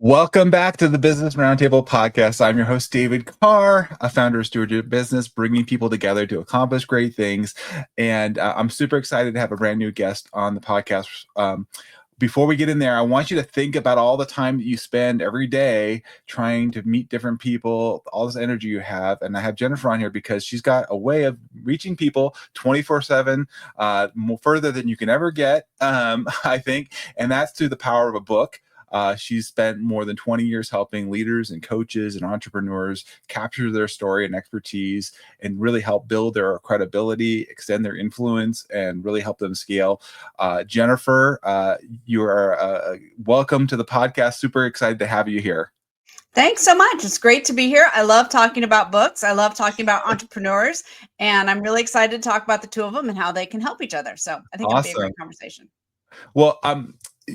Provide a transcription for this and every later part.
Welcome back to the Business Roundtable Podcast. I'm your host, David Carr, a founder of Stewardship Business, bringing people together to accomplish great things. And I'm super excited to have a brand new guest on the podcast. Before we get in there, I want you to think about all the time that you spend every day trying to meet different people, all this energy you have. And I have Jennifer on here because she's got a way of reaching people 24/7, more further than you can ever get, I think. And that's through the power of a book. She's spent more than 20 years helping leaders and coaches and entrepreneurs capture their story and expertise and really help build their credibility, extend their influence, and really help them scale. Jennifer, you are welcome to the podcast. Super excited to have you here. Thanks so much. It's great to be here. I love talking about books. I love talking about entrepreneurs, and I'm really excited to talk about the two of them and how they can help each other. So I think it'll be a great conversation. Well,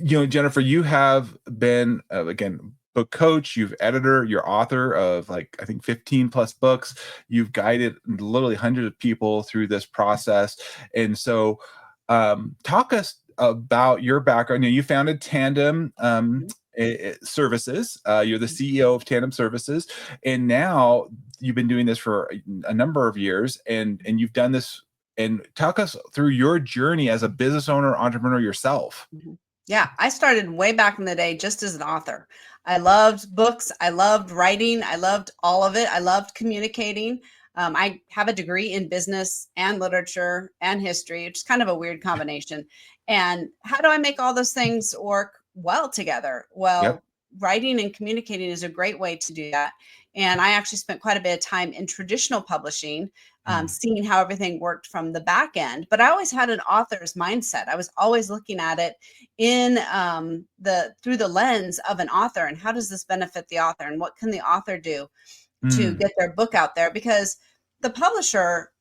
Jennifer, you have been, again, book coach, you've editor, you're author of I think 15 plus books. You've guided literally hundreds of people through this process. And so talk us about your background. You founded Tandem Services. You're the CEO of Tandem Services. And now you've been doing this for a number of years, and you've done this. And talk us through your journey as a business owner, entrepreneur yourself. Yeah, I started way back in the day just as an author. I loved books. I loved writing. I loved all of it. I loved communicating. I have a degree in business and literature and history, which is kind of a weird combination. And how do I make all those things work well together? Well, writing and communicating is a great way to do that. And I actually spent quite a bit of time in traditional publishing, seeing how everything worked from the back end. But I always had an author's mindset. I was always looking at it in through the lens of an author, and how does this benefit the author, and what can the author do to get their book out there? Because the publisher,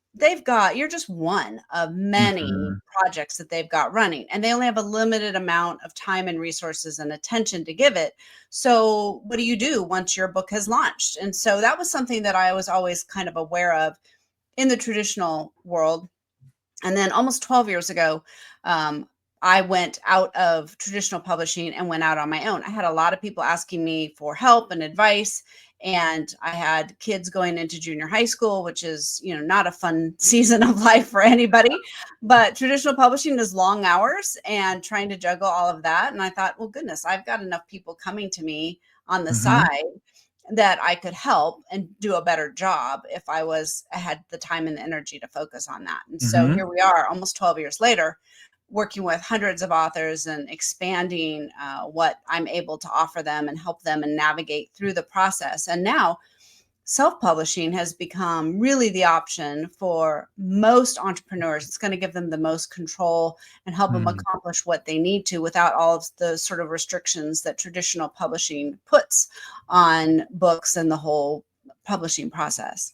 you're just one of many projects that they've got running, and they only have a limited amount of time and resources and attention to give it. So what do you do once your book has launched? And so that was something that I was always kind of aware of in the traditional world. And then almost 12 years ago, I went out of traditional publishing and went out on my own. I had a lot of people asking me for help and advice. And I had kids going into junior high school, which is, not a fun season of life for anybody. But traditional publishing is long hours and trying to juggle all of that. And I thought, well, goodness, I've got enough people coming to me on the side that I could help and do a better job if I had the time and the energy to focus on that. And so here we are, almost 12 years later, working with hundreds of authors and expanding what I'm able to offer them and help them and navigate through the process. And now self-publishing has become really the option for most entrepreneurs. It's going to give them the most control and help them accomplish what they need to without all of the sort of restrictions that traditional publishing puts on books and the whole publishing process.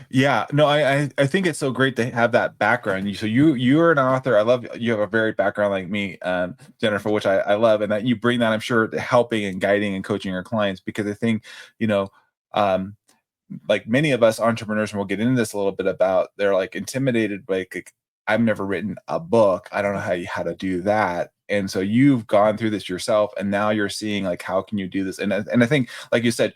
Yeah, no, I think it's so great to have that background. So you're an author. I love you have a varied background like me, Jennifer, which I love, and that you bring that, I'm sure, to helping and guiding and coaching your clients, because I think, like many of us entrepreneurs, and we'll get into this a little bit about, they're intimidated, like I've never written a book. I don't know how to do that. And so you've gone through this yourself, and now you're seeing how can you do this? And I think, like you said,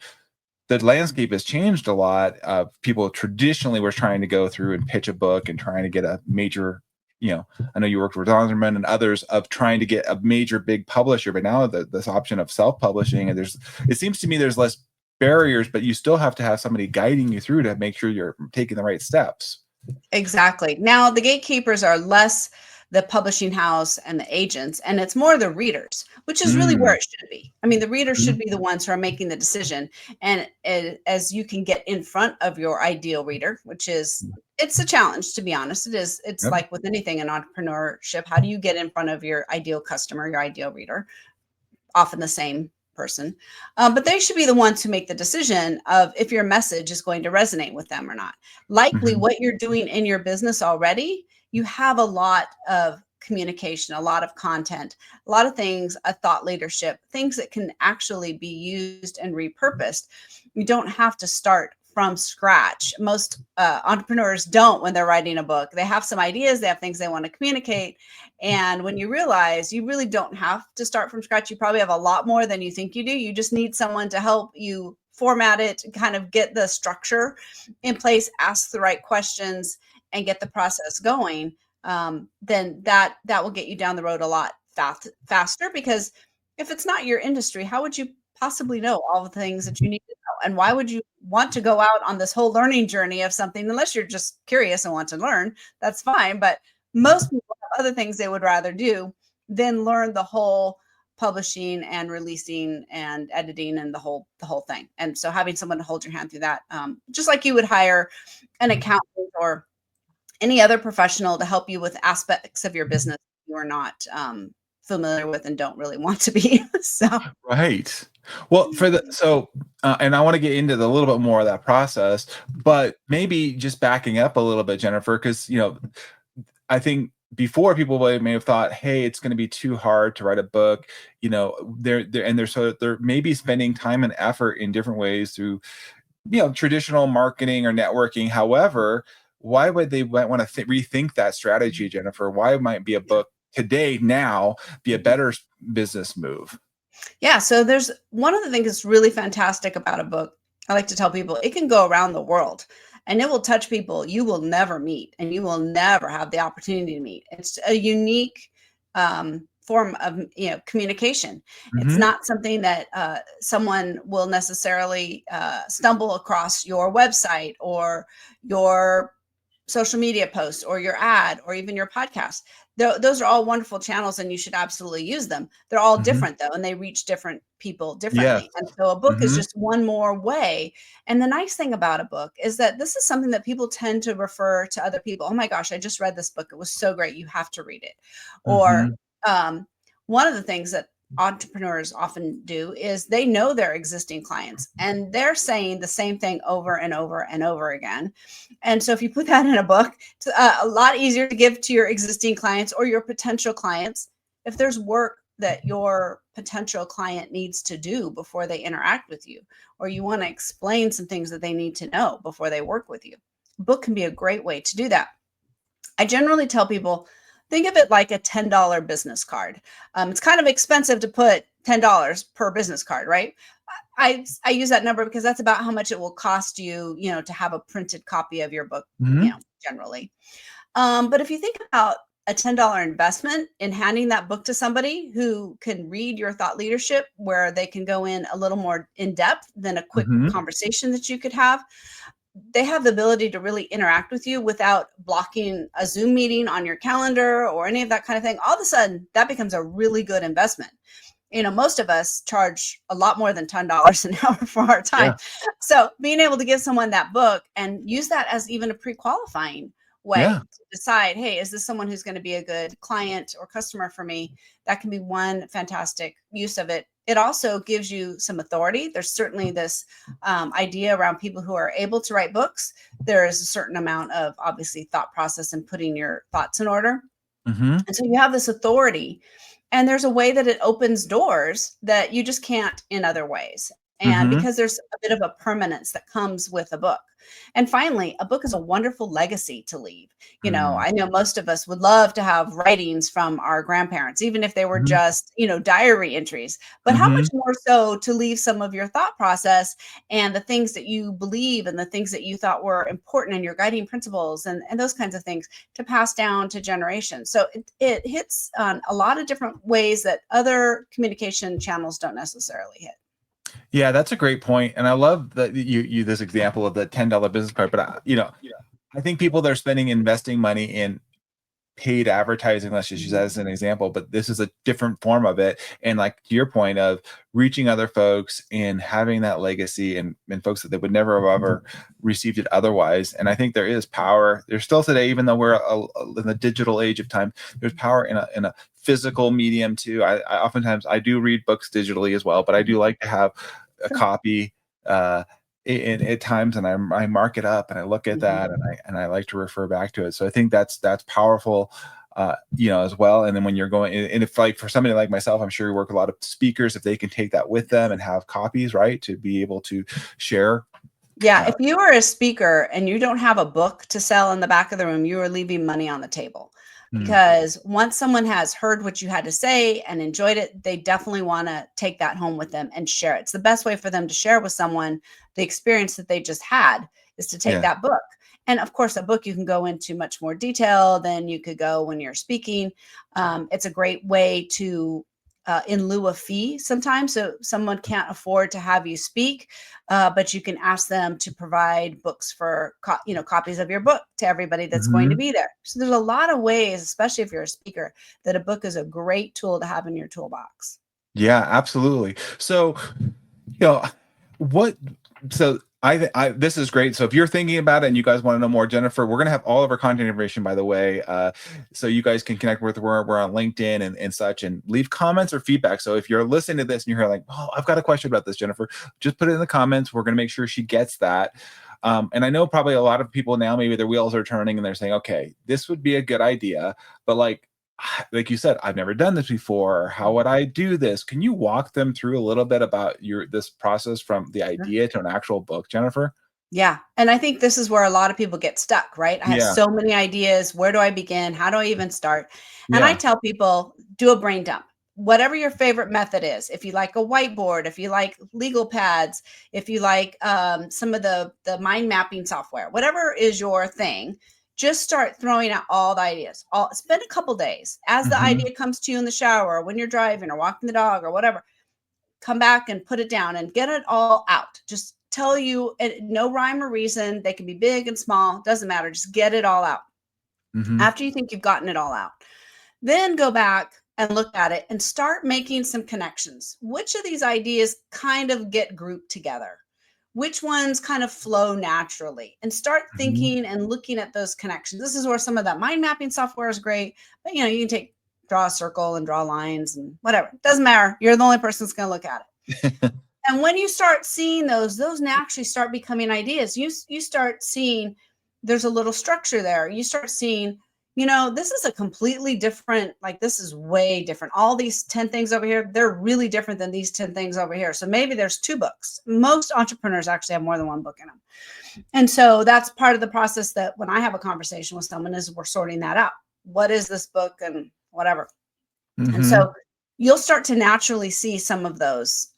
the landscape has changed a lot. People traditionally were trying to go through and pitch a book and trying to get a major, I know you worked with Zonderman and others, of trying to get a major big publisher, but now this option of self-publishing, and it seems to me there's less barriers, but you still have to have somebody guiding you through to make sure you're taking the right steps. Exactly. Now the gatekeepers are less the publishing house and the agents, and it's more the readers, which is really where it should be. I mean, the readers should be the ones who are making the decision. And as you can get in front of your ideal reader, it's a challenge, to be honest. It is. It's like with anything in entrepreneurship. How do you get in front of your ideal customer, your ideal reader? Often the same person, but they should be the ones who make the decision of if your message is going to resonate with them or not. Likely what you're doing in your business already, you have a lot of communication, a lot of content, a lot of things, a thought leadership, things that can actually be used and repurposed. You don't have to start from scratch. Most entrepreneurs don't when they're writing a book. They have some ideas, they have things they want to communicate. And when you realize you really don't have to start from scratch, you probably have a lot more than you think you do. You just need someone to help you format it, kind of get the structure in place, ask the right questions, and get the process going. Then that will get you down the road a lot faster, because if it's not your industry, how would you possibly know all the things that you need to know? And why would you want to go out on this whole learning journey of something unless you're just curious and want to learn? That's fine. But most people have other things they would rather do than learn the whole publishing and releasing and editing and the whole thing. And so having someone to hold your hand through that, just like you would hire an accountant or any other professional to help you with aspects of your business you are not familiar with and don't really want to be. So Right. Well, and I want to get into a little bit more of that process, but maybe just backing up a little bit, Jennifer, because, I think before people may have thought, hey, it's going to be too hard to write a book. They're maybe spending time and effort in different ways through, traditional marketing or networking. However, why would they want to rethink that strategy, Jennifer? Why might be a book today now be a better business move? Yeah. So there's one of the things that's really fantastic about a book. I like to tell people it can go around the world and it will touch people you will never meet and you will never have the opportunity to meet. It's a unique form of communication. It's not something that someone will necessarily stumble across your website or your social media post or your ad or even your podcast. Those are all wonderful channels and you should absolutely use them. They're all different though, and they reach different people Yes. differently. And so a book is just one more way. And the nice thing about a book is that this is something that people tend to refer to other people. Oh my gosh, I just read this book. It was so great. You have to read it. Or one of the things that entrepreneurs often do is they know their existing clients and they're saying the same thing over and over and over again. And so if you put that in a book, it's a lot easier to give to your existing clients or your potential clients. If there's work that your potential client needs to do before they interact with you, or you want to explain some things that they need to know before they work with you, a book can be a great way to do that. I generally tell people, think of it like a $10 business card. It's kind of expensive to put $10 per business card, right? I use that number because that's about how much it will cost you, to have a printed copy of your book, generally. But if you think about a $10 investment in handing that book to somebody who can read your thought leadership, where they can go in a little more in depth than a quick conversation that you could have, they have the ability to really interact with you without blocking a Zoom meeting on your calendar or any of that kind of thing. All of a sudden, that becomes a really good investment. Most of us charge a lot more than $10 an hour for our time. Yeah. So being able to give someone that book and use that as even a pre-qualifying way to decide, hey, is this someone who's going to be a good client or customer for me? That can be one fantastic use of it. It also gives you some authority. There's certainly this idea around people who are able to write books. There is a certain amount of obviously thought process and putting your thoughts in order. And so you have this authority, and there's a way that it opens doors that you just can't in other ways. And because there's a bit of a permanence that comes with a book. And finally, a book is a wonderful legacy to leave. I know most of us would love to have writings from our grandparents, even if they were just, diary entries. But how much more so to leave some of your thought process and the things that you believe and the things that you thought were important and your guiding principles and those kinds of things to pass down to generations. So it hits on a lot of different ways that other communication channels don't necessarily hit. Yeah, that's a great point. And I love that you this example of the $10 business card. But I think people that are investing money in paid advertising, let's just use that as an example, but this is a different form of it. And like to your point of reaching other folks and having that legacy and folks that they would never have ever received it otherwise. And I think there is power. There's still today, even though we're in the digital age of time, there's power in a physical medium too. I oftentimes I do read books digitally as well, but I do like to have a copy at times, and I mark it up and I look at that and I like to refer back to it. So I think that's powerful, as well. And then when you're going, and if like for somebody like myself, I'm sure you work with a lot of speakers, if they can take that with them and have copies, right, to be able to share Yeah, if you are a speaker and you don't have a book to sell in the back of the room, you are leaving money on the table. Mm, Because once someone has heard what you had to say and enjoyed it, they definitely want to take that home with them and share it. It's the best way for them to share with someone the experience that they just had is to take yeah. that book. And of course, a book you can go into much more detail than you could go when you're speaking. It's a great way to in lieu of fee sometimes. So someone can't afford to have you speak, but you can ask them to provide books for copies of your book to everybody that's going to Mhm. be there. So there's a lot of ways, especially if you're a speaker, that a book is a great tool to have in your toolbox. Yeah, absolutely. So, know, what so I this is great. So if you're thinking about it and you guys want to know more, Jennifer, we're gonna have all of our content information, by the way. So you guys can connect with we're on LinkedIn and such and leave comments or feedback. So if you're listening to this and you're like, oh, I've got a question about this, Jennifer, just put it in the comments. We're gonna make sure she gets that. And I know probably a lot of people now, maybe their wheels are turning and they're saying, okay, this would be a good idea, but like you said, I've never done this before. How would I do this? Can you walk them through a little bit about this process from the idea to an actual book, Jennifer? Yeah. And I think this is where a lot of people get stuck, right? I have Yeah. so many ideas. Where do I begin? How do I even start? And I Yeah. tell people, do a brain dump. Whatever your favorite method is, if you like a whiteboard, if you like legal pads, if you like some of the mind mapping software, whatever is your thing, just start throwing out all the ideas. Spend a couple days as the Hmm. idea comes to you in the shower, or when you're driving, or walking the dog, or whatever. Come back and put it down and get it all out. Just tell you no rhyme or reason. They can be big and small, doesn't matter. Just get it all out. Hmm. After you think you've gotten it all out, then go back and look at it and start making some connections. Which of these ideas kind of get grouped together? Which ones kind of flow naturally? And start Hmm. thinking and looking at those connections. This is where some of that mind mapping software is great, but you can draw a circle and draw lines and whatever. It doesn't matter. You're the only person that's going to look at it. And when you start seeing those naturally start becoming ideas. You start seeing there's a little structure there. You start seeing, this is a completely different, like this is way different. All these 10 things over here, they're really different than these 10 things over here. So maybe there's two books. Most entrepreneurs actually have more than one book in them. And so that's part of the process that when I have a conversation with someone is we're sorting that out. What is this book and whatever. And Hmm. so you'll start to naturally see some of those.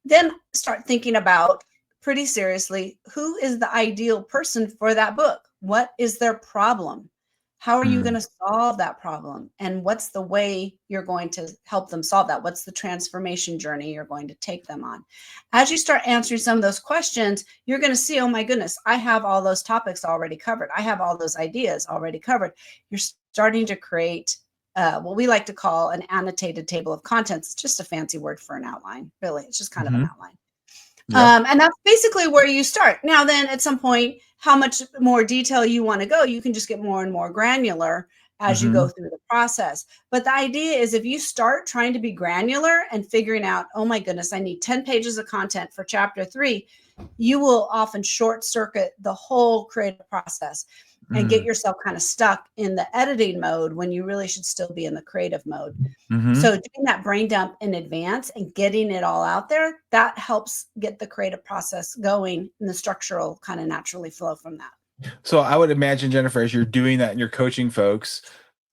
Then start thinking about pretty seriously who is the ideal person for that book? What is their problem? How are you going Mm. to solve that problem? And what's the way you're going to help them solve that? What's the transformation journey you're going to take them on? As you start answering some of those questions, you're going to see, oh my goodness, I have all those topics already covered. I have all those ideas already covered. You're starting to create what we like to call an annotated table of contents. It's just a fancy word for an outline, really. It's just kind of an Hmm. outline. Yeah. And that's basically where you start. Now, then at some point, how much more detail you want to go, you can just get more and more granular as you go Hmm. through the process. But the idea is if you start trying to be granular and figuring out, oh my goodness, I need 10 pages of content for chapter 3, you will often short circuit the whole creative process and get Mm. yourself kind of stuck in the editing mode when you really should still be in the creative mode. Hmm. So doing that brain dump in advance and getting it all out there, that helps get the creative process going and the structural kind of naturally flow from that. So I would imagine, Jennifer, as you're doing that and you're coaching folks,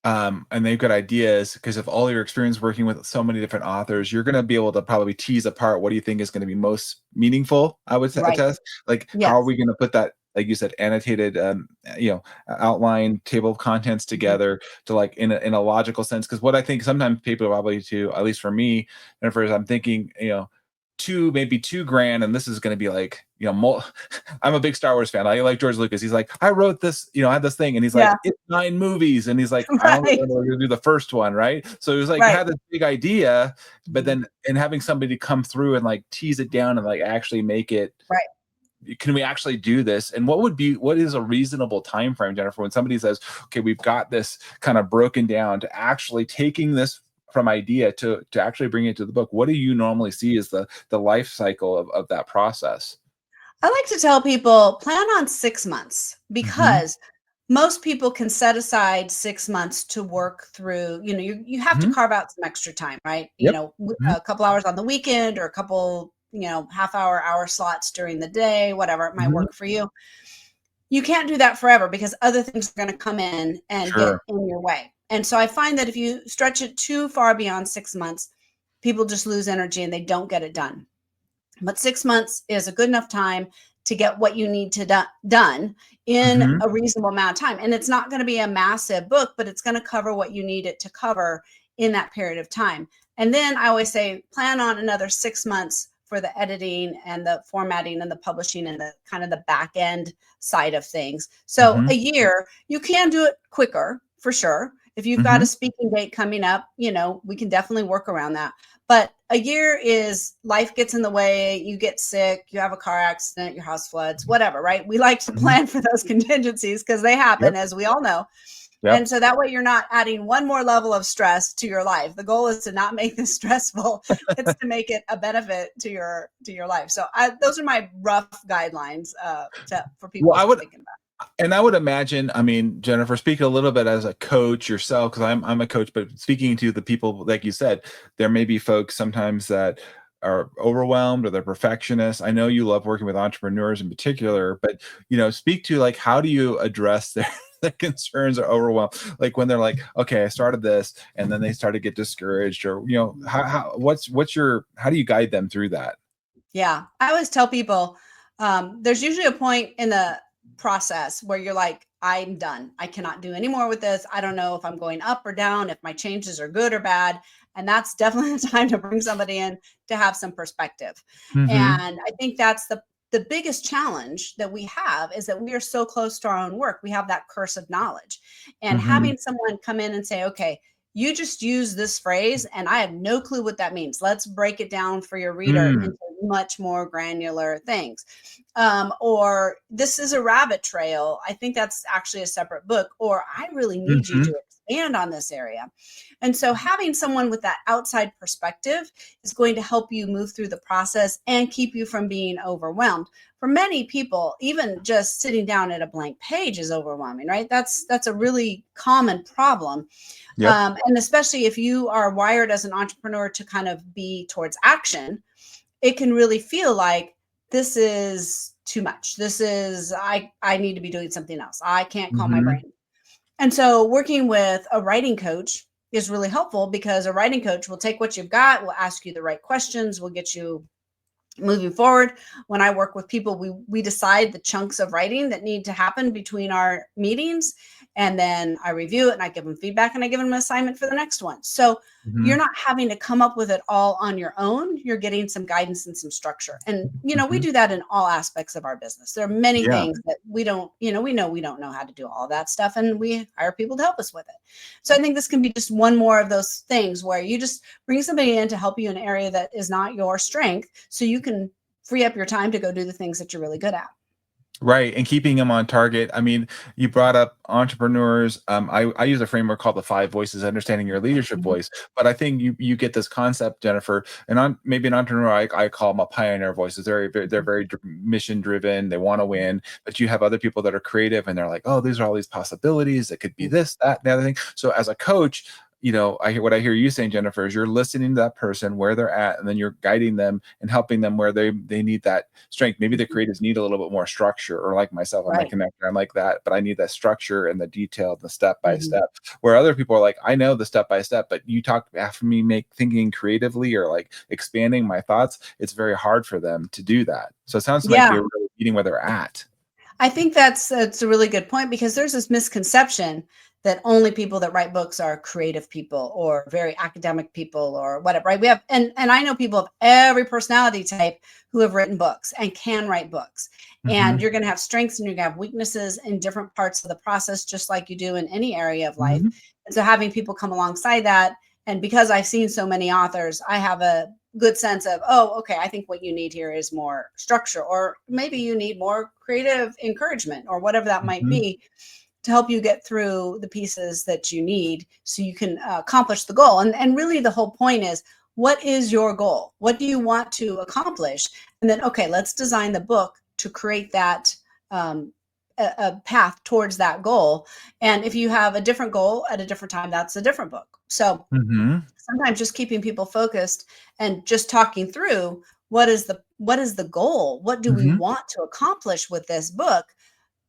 and they've got ideas because of all your experience working with so many different authors, you're going to be able to probably tease apart what do you think is going to be most meaningful. I would Right. test like how are Yes. we going to put that, like you said, annotated, outline table of contents Mhm. together to like in a logical sense. Because what I think sometimes people probably do, at least for me, Jennifer, is I'm thinking, maybe 2 grand, and this is going to be like, I'm a big Star Wars fan. I like George Lucas. He's like, I wrote this, I had this thing, and he's Yeah. like, it's 9 movies, and he's like, I only Right. want to do the first one, right? So it was like Right. had this big idea, but Mhm. then and having somebody come through and like tease it down and like actually make it. Right. Can we actually do this? And what is a reasonable time frame, Jennifer, when somebody says, okay, we've got this kind of broken down to actually taking this from idea to actually bring it to the book? What do you normally see as the life cycle of that process? I like to tell people plan on 6 months Hmm. because most people can set aside 6 months to work through, you have to Hmm. carve out some extra time, right? Yep. Hmm. A couple hours on the weekend or a couple half hour slots during the day, whatever it might Mhm. work for you. You can't do that forever because other things are going to come in and get Sure. in your way. And so I find that if you stretch it too far beyond 6 months, people just lose energy and they don't get it done. But 6 months is a good enough time to get what you need to done in Mhm. a reasonable amount of time. And it's not going to be a massive book, but it's going to cover what you need it to cover in that period of time. And then I always say, plan on another 6 months for the editing and the formatting and the publishing and the kind of the back end side of things. So Mhm. a year, you can do it quicker for sure. If you've got a Mhm. speaking date coming up, we can definitely work around that. But a year is life gets in the way, you get sick, you have a car accident, your house floods, whatever, right? We like to Mhm. plan for those contingencies because they happen, Yep. as we all know. Yep. And so that way you're not adding one more level of stress to your life. The goal is to not make this stressful. It's to make it a benefit to your life. So those are my rough guidelines for people Well, to be thinking about. I would imagine, I mean, Jennifer, speak a little bit as a coach yourself, because I'm a coach, but speaking to the people, like you said, there may be folks sometimes that are overwhelmed or they're perfectionists. I know you love working with entrepreneurs in particular, but speak to like how do you address their concerns or overwhelm? Like when they're like, okay, I started this, and then they start to get discouraged, or how do you guide them through that? Yeah. I always tell people there's usually a point in the process where you're like, I'm done. I cannot do any more with this. I don't know if I'm going up or down, if my changes are good or bad. And that's definitely the time to bring somebody in to have some perspective. Mm-hmm. And I think that's the biggest challenge that we have is that we are so close to our own work. We have that curse of knowledge. And Mm-hmm. having someone come in and say, okay, you just use this phrase and I have no clue what that means. Let's break it down for your reader Mm. into much more granular things. Or this is a rabbit trail. I think that's actually a separate book. Or I really need you Mm-hmm. to expand on this area. And so having someone with that outside perspective is going to help you move through the process and keep you from being overwhelmed. For many people, even just sitting down at a blank page is overwhelming, right? That's a really common problem. Yep. And especially if you are wired as an entrepreneur to kind of be towards action, it can really feel like this is too much. This is, I need to be doing something else. I can't calm my Mm-hmm. brain. And so working with a writing coach is really helpful because a writing coach will take what you've got, will ask you the right questions, will get you moving forward. When I work with people, we decide the chunks of writing that need to happen between our meetings, and then I review it and I give them feedback and I give them an assignment for the next one. So you're Mm-hmm. not having to come up with it all on your own. You're getting some guidance and some structure. And we Mm-hmm. do that in all aspects of our business. There are many Yeah. things that we don't, we don't know how to do all that stuff, and we hire people to help us with it. So I think this can be just one more of those things where you just bring somebody in to help you in an area that is not your strength so you can free up your time to go do the things that you're really good at. Right, and keeping them on target. I mean, you brought up entrepreneurs. I use a framework called the five voices, understanding your leadership Mhm. voice. But I think you get this concept, Jennifer, and maybe an entrepreneur. I call them a pioneer voices. They're very mission driven. They want to win. But you have other people that are creative, and they're like, oh, these are all these possibilities. It could be this, that, and the other thing. So as a coach, what I hear you saying, Jennifer, is you're listening to that person where they're at, and then you're guiding them and helping them where they need that strength. Maybe the creatives need a little bit more structure, or like myself, I'm a Right. connector, I'm like that, but I need that structure and the detail, the step by Mhm. step. Where other people are like, I know the step by step, but you talk after me, make thinking creatively or like expanding my thoughts. It's very hard for them to do that. So it sounds like Yeah. you're really meeting where they're at. I think that's a really good point because there's this misconception that only people that write books are creative people or very academic people or whatever, right? We have and I know people of every personality type who have written books and can write books. And Hmm. you're going to have strengths and you're going to have weaknesses in different parts of the process, just like you do in any area of life. Hmm. And so having people come alongside that, and because I've seen so many authors, I have a good sense of, oh, okay, I think what you need here is more structure, or maybe you need more creative encouragement, or whatever that might Hmm. be, to help you get through the pieces that you need so you can accomplish the goal. And really, the whole point is, what is your goal? What do you want to accomplish? And then, okay, let's design the book to create that. A path towards that goal. And if you have a different goal at a different time, that's a different book. So Hmm. sometimes just keeping people focused and just talking through what is the goal? What do we want to accomplish with this book?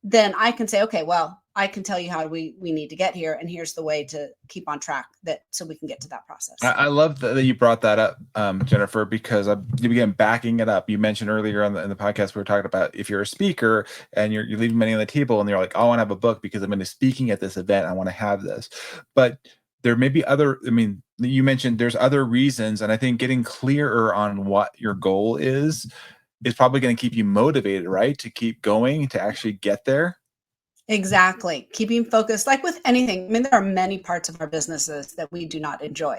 Then I can say, okay, well, I can tell you how we need to get here, and here's the way to keep on track so we can get to that process. I love that you brought that up, Jennifer, because again, backing it up, you mentioned earlier in the podcast, we were talking about if you're a speaker and you're leaving money on the table and you're like, oh, I want to have a book because I'm going to be speaking at this event. I want to have this. But there may be you mentioned there's other reasons. And I think getting clearer on what your goal is probably going to keep you motivated, right? To keep going, to actually get there. Exactly. Keeping focused, like with anything. I mean, there are many parts of our businesses that we do not enjoy.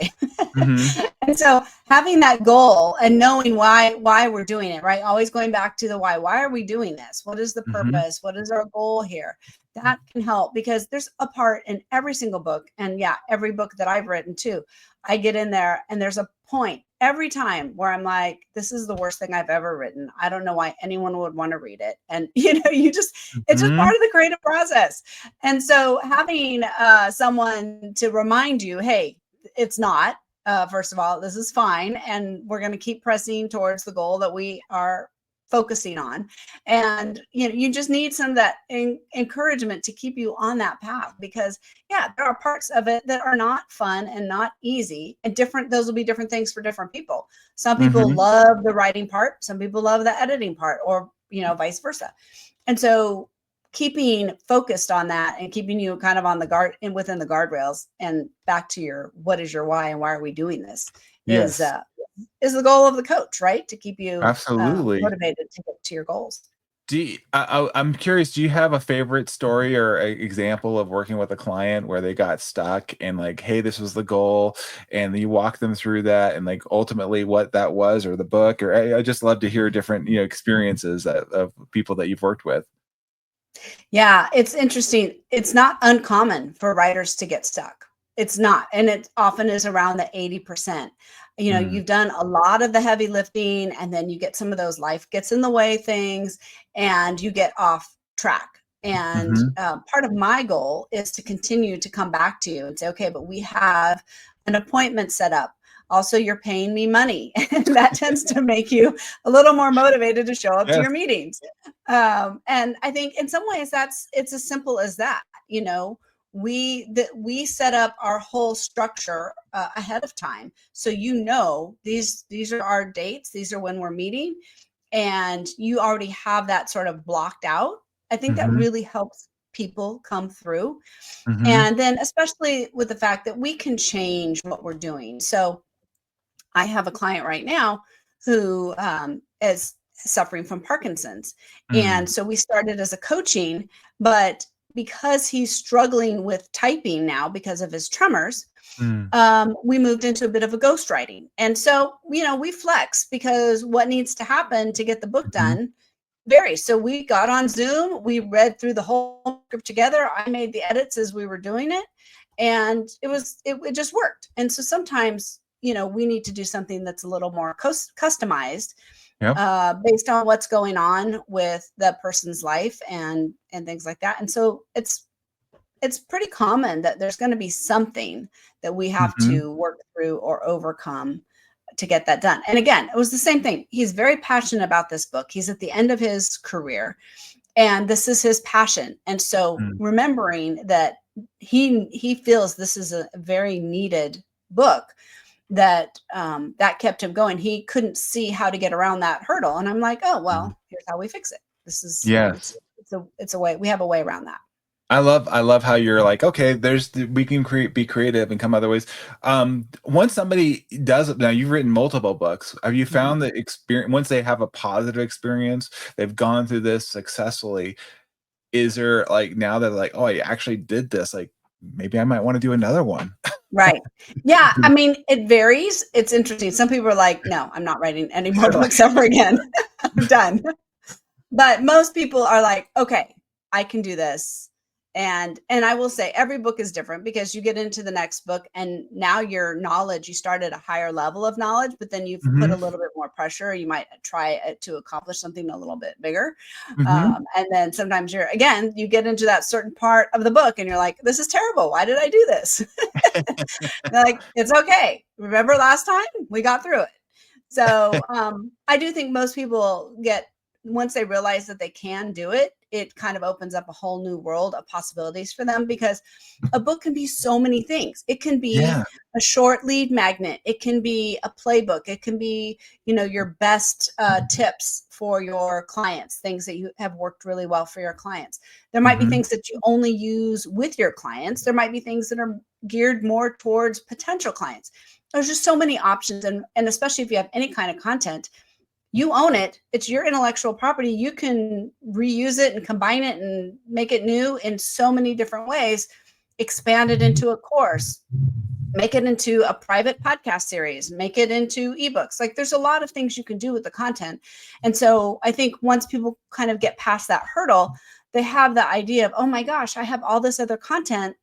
And so having that goal and knowing why we're doing it, right? Always going back to the why. Why are we doing this? What is the purpose? What is our goal here? That can help, because there's a part in every single book. And yeah, every book that I've written too, I get in there and there's a point every time where I'm like, this is the worst thing I've ever written. I don't know why anyone would want to read it. And, it's just part of the creative process. And so having someone to remind you, hey, it's not, first of all, this is fine. And we're going to keep pressing towards the goal that we are focusing on. And you just need some of that encouragement to keep you on that path, because there are parts of it that are not fun and not easy, and those will be different things for different people. Some people love the writing part, some people love the editing part, or vice versa. And so keeping focused on that and keeping you kind of on the within the guardrails, and back to your what is your why and why are we doing this, is the goal of the coach, right? To keep you absolutely motivated to get to your goals. I'm curious, do you have a favorite story or an example of working with a client where they got stuck and like, hey, this was the goal, and you walk them through that and like ultimately what that was, or the book, or I just love to hear different, experiences of people that you've worked with. Yeah, it's interesting. It's not uncommon for writers to get stuck. It's not. And it often is around the 80%. You've done a lot of the heavy lifting, and then you get some of those life gets in the way things, and you get off track. And part of my goal is to continue to come back to you and say, okay, but we have an appointment set up. Also, you're paying me money, and that tends to make you a little more motivated to show up to your meetings. And I think in some ways it's as simple as that. We set up our whole structure ahead of time, so these are our dates, these are when we're meeting, and you already have that sort of blocked out. I think that really helps people come through. And then especially with the fact that we can change what we're doing. So I have a client right now who is suffering from Parkinson's. And so we started as a coaching, but because he's struggling with typing now because of his tremors, we moved into a bit of a ghostwriting. And so, we flex, because what needs to happen to get the book done varies. So we got on Zoom, we read through the whole script together. I made the edits as we were doing it, and it just worked. And so sometimes, we need to do something that's a little more customized, based on what's going on with the person's life and things like that. And so it's pretty common that there's going to be something that we have to work through or overcome to get that done. And again, it was the same thing. He's very passionate about this book. He's at the end of his career, and this is his passion. And so remembering that he feels this is a very needed book, that kept him going. He couldn't see how to get around that hurdle. And I'm like, oh, well, here's how we fix it. This is, it's a way, we have a way around that. I love how you're like, okay, we can be creative and come other ways. Once somebody does it, now you've written multiple books. Have you found that experience, once they have a positive experience, they've gone through this successfully, is there like, now that like, oh, I actually did this, like maybe I might want to do another one? Right. Yeah. I mean, it varies. It's interesting. Some people are like, no, I'm not writing any more books ever again. I'm done. But most people are like, okay, I can do this. And I will say every book is different, because you get into the next book and now your knowledge, you start at a higher level of knowledge, but then you've put a little bit more pressure. You might try to accomplish something a little bit bigger. And then sometimes you get into that certain part of the book and you're like, this is terrible. Why did I do this? Like, it's okay. Remember last time we got through it. So I do think most people once they realize that they can do it, it kind of opens up a whole new world of possibilities for them, because a book can be so many things. It can be Yeah. a short lead magnet. It can be a playbook. It can be, your best tips for your clients, things that you have worked really well for your clients. There might be Hmm. things that you only use with your clients. There might be things that are geared more towards potential clients. There's just so many options. And especially if you have any kind of content, you own it. It's your intellectual property. You can reuse it and combine it and make it new in so many different ways, expand it into a course, make it into a private podcast series, make it into ebooks. Like, there's a lot of things you can do with the content. And so I think once people kind of get past that hurdle, they have the idea of, oh my gosh, I have all this other content.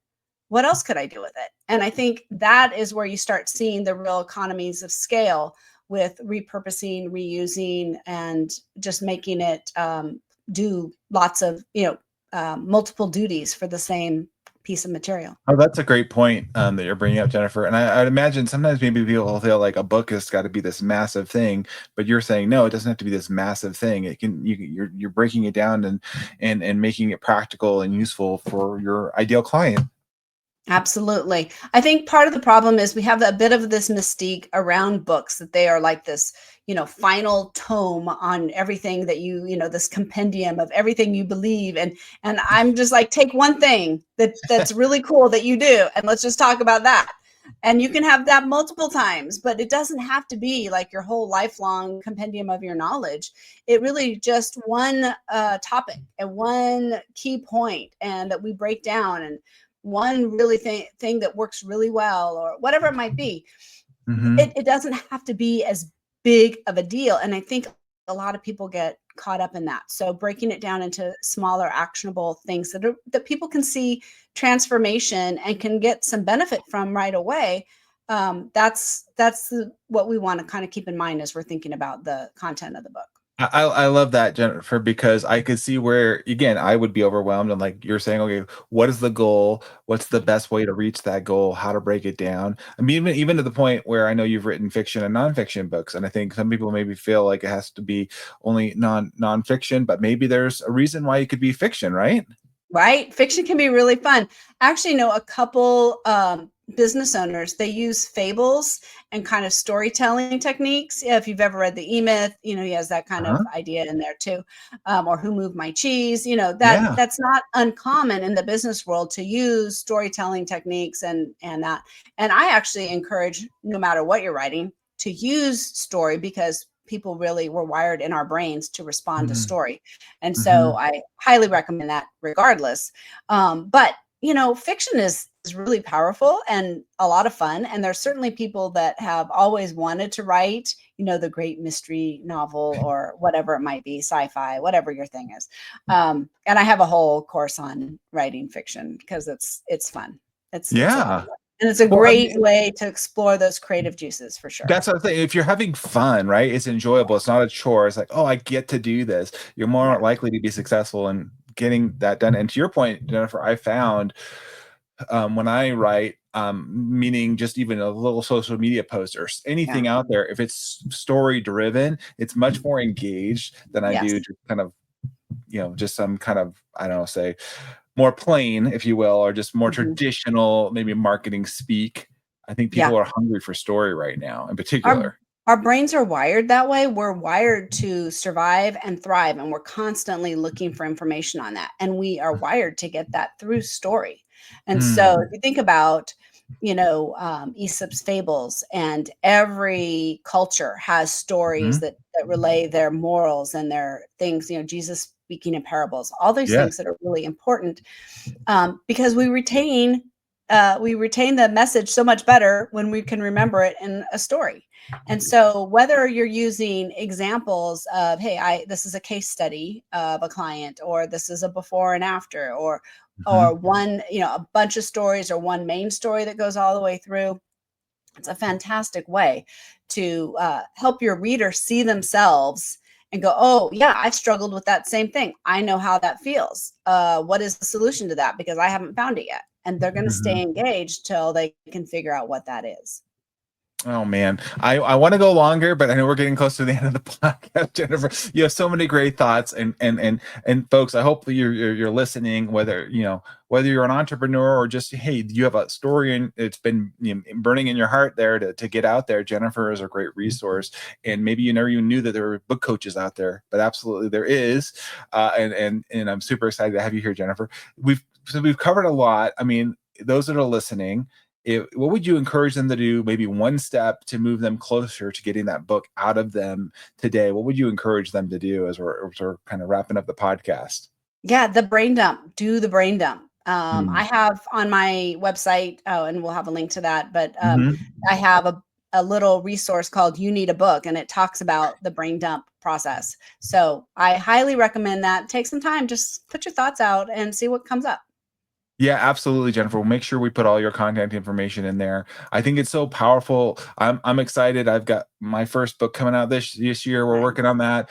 What else could I do with it? And I think that is where you start seeing the real economies of scale with repurposing, reusing, and just making it do lots of, multiple duties for the same piece of material. Oh, that's a great point that you're bringing up, Jennifer. And I'd imagine sometimes maybe people feel like a book has got to be this massive thing, but you're saying no, it doesn't have to be this massive thing. It can you're breaking it down and making it practical and useful for your ideal client. Absolutely. I think part of the problem is we have a bit of this mystique around books, that they are like this, final tome on everything that this compendium of everything you believe. And I'm just like, take one thing that's really cool that you do, and let's just talk about that. And you can have that multiple times, but it doesn't have to be like your whole lifelong compendium of your knowledge. It really just one topic and one key point, and that we break down, and one really thing that works really well, or whatever it might be. Mm-hmm. It doesn't have to be as big of a deal. And I think a lot of people get caught up in that. So breaking it down into smaller, actionable things that people can see transformation and can get some benefit from right away. That's what we want to kind of keep in mind as we're thinking about the content of the book. I love that, Jennifer, because I could see where, again, I would be overwhelmed. And like you're saying, okay, what is the goal? What's the best way to reach that goal? How to break it down? I mean, even to the point where I know you've written fiction and nonfiction books. And I think some people maybe feel like it has to be only nonfiction, but maybe there's a reason why it could be fiction, right? Right? Fiction can be really fun. Actually, a couple business owners, they use fables and kind of storytelling techniques. Yeah, if you've ever read the E-Myth, he has that kind of Uh-huh. idea in there too. Or Who Moved My Cheese? Yeah. That's not uncommon in the business world to use storytelling techniques and that. And I actually encourage, no matter what you're writing, to use story, because people really were wired in our brains to respond to Mm-hmm. story. And Mm-hmm. so I highly recommend that regardless. But fiction is really powerful and a lot of fun. And there's certainly people that have always wanted to write, the great mystery novel or whatever it might be, sci-fi, whatever your thing is. And I have a whole course on writing fiction because it's fun. It's a lot of Yeah. fun. And it's a Well, I great mean, way to explore those creative juices for sure. that's what I'm saying. If you're having fun, right? It's enjoyable. It's not a chore. It's like, oh, I get to do this. You're more Yeah. likely to be successful in getting that done. And to your point, Jennifer, I found when I write, meaning just even a little social media post or Yeah. anything out there, if it's story driven, it's much more engaged than I do Yes. just kind of, just some kind of, I don't know, say more plain, if you will, or just more Mhm. traditional, maybe marketing speak. I think Yeah. people are hungry for story right now, in Our particular. our brains are wired that way. We're wired to survive and thrive, and we're constantly looking for information on that. And we are wired to get that through story. And so Mm, if you think about, Aesop's fables, and every culture has stories mhm. that relay their morals and their things, Jesus speaking in parables, all these Yes. things that are really important, because we retain the message so much better when we can remember it in a story. And so whether you're using examples of, hey, this is a case study of a client, or this is a before and after, or Mhm. one, a bunch of stories, or one main story that goes all the way through, it's a fantastic way to help your reader see themselves and go, oh, yeah, I've struggled with that same thing. I know how that feels. What is the solution to that? Because I haven't found it yet. And they're going to stay Mhm. engaged till they can figure out what that is. Oh man, I want to go longer, but I know we're getting close to the end of the podcast. Jennifer, you have so many great thoughts, and folks, I hope you're listening. Whether you're an entrepreneur or just, hey, you have a story and it's been, burning in your heart there to get out there. Jennifer is a great resource, and maybe you never even knew that there were book coaches out there, but absolutely there is. And I'm super excited to have you here, Jennifer. We've covered a lot. I mean, those that are listening, what would you encourage them to do? Maybe one step to move them closer to getting that book out of them today. What would you encourage them to do as we're kind of wrapping up the podcast? Yeah, the brain dump. Do the brain dump. Mm. I have on my website, and we'll have a link to that, but Mhm. I have a little resource called You Need a Book, and it talks about the brain dump process. So I highly recommend that. Take some time, just put your thoughts out and see what comes up. Yeah, absolutely, Jennifer. We'll make sure we put all your contact information in there. I think it's so powerful. I'm excited. I've got my first book coming out this year. We're working on that.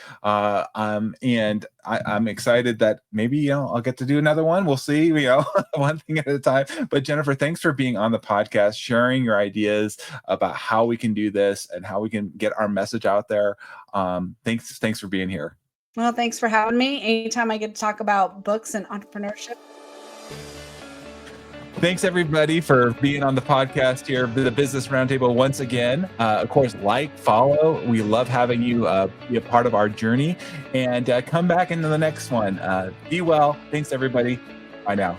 And I'm excited that maybe, I'll get to do another one. We'll see, one thing at a time. But Jennifer, thanks for being on the podcast, sharing your ideas about how we can do this and how we can get our message out there. Thanks for being here. Well, thanks for having me. Anytime I get to talk about books and entrepreneurship. Thanks, everybody, for being on the podcast here, the Business Roundtable once again. Of course, follow. We love having you be a part of our journey. And come back into the next one. Be well. Thanks, everybody. Bye now.